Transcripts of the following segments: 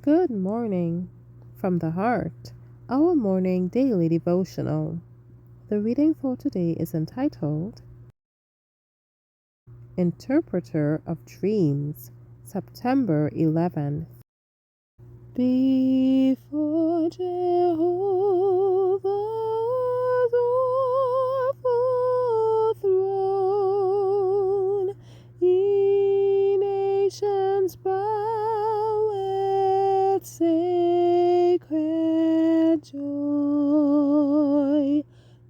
Good morning from the heart, our morning daily devotional. The reading for today is entitled Interpreter of Dreams, September 11th. Before Jehovah's awful throne, ye nations bow at sacred joy.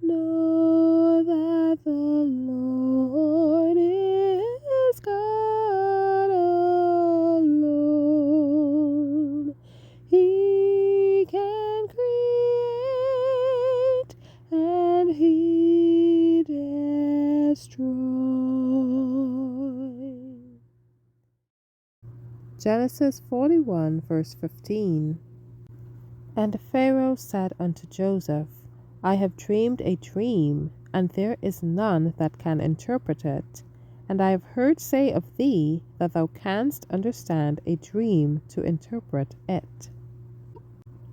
Know that the Lord is God alone. He can create and He destroy. Genesis 41 verse 15. And Pharaoh said unto Joseph, I have dreamed a dream, and there is none that can interpret it. And I have heard say of thee that thou canst understand a dream to interpret it.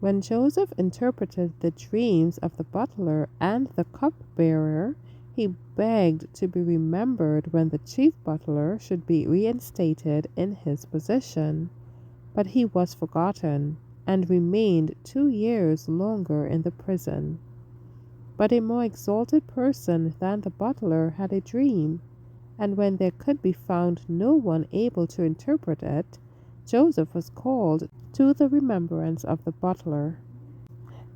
When Joseph interpreted the dreams of the butler and the cupbearer, he begged to be remembered when the chief butler should be reinstated in his position. But he was forgotten, and remained 2 years longer in the prison. But a more exalted person than the butler had a dream, and when there could be found no one able to interpret it, Joseph was called to the remembrance of the butler.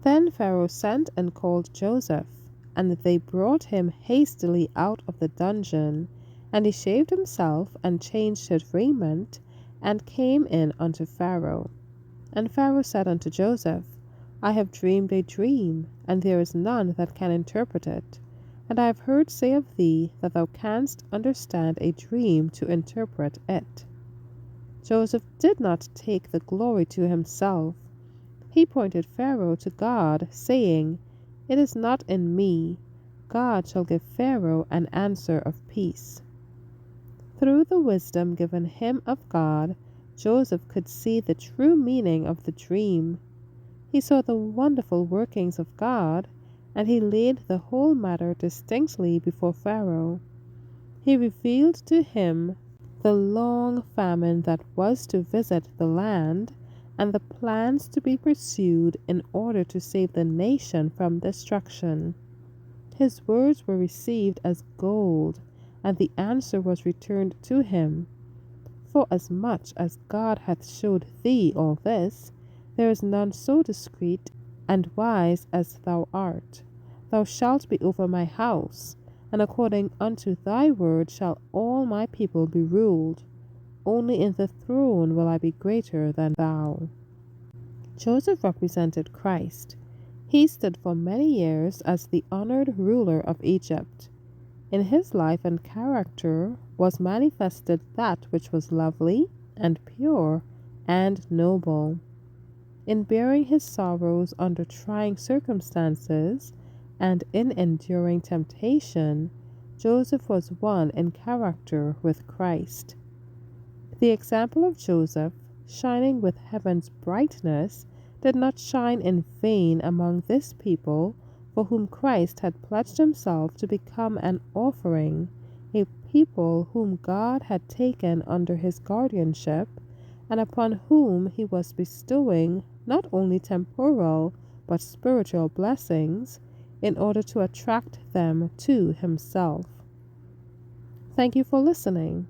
Then Pharaoh sent and called Joseph, and they brought him hastily out of the dungeon, and he shaved himself and changed his raiment, and came in unto Pharaoh. And Pharaoh said unto Joseph, I have dreamed a dream, and there is none that can interpret it. And I have heard say of thee that thou canst understand a dream to interpret it. Joseph did not take the glory to himself. He pointed Pharaoh to God, saying, It is not in me. God shall give Pharaoh an answer of peace. Through the wisdom given him of God, Joseph could see the true meaning of the dream. He saw the wonderful workings of God, and he laid the whole matter distinctly before Pharaoh. He revealed to him the long famine that was to visit the land, and the plans to be pursued in order to save the nation from destruction. His words were received as gold, and the answer was returned to him. Forasmuch as God hath showed thee all this, there is none so discreet and wise as thou art. Thou shalt be over my house, and according unto thy word shall all my people be ruled. Only in the throne will I be greater than thou. Joseph represented Christ. He stood for many years as the honored ruler of Egypt. In his life and character was manifested that which was lovely and pure and noble. In bearing his sorrows under trying circumstances and in enduring temptation, Joseph was one in character with Christ. The example of Joseph, shining with heaven's brightness, did not shine in vain among this people, for whom Christ had pledged himself to become an offering, a people whom God had taken under his guardianship, and upon whom he was bestowing not only temporal but spiritual blessings in order to attract them to himself. Thank you for listening.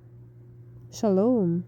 Shalom.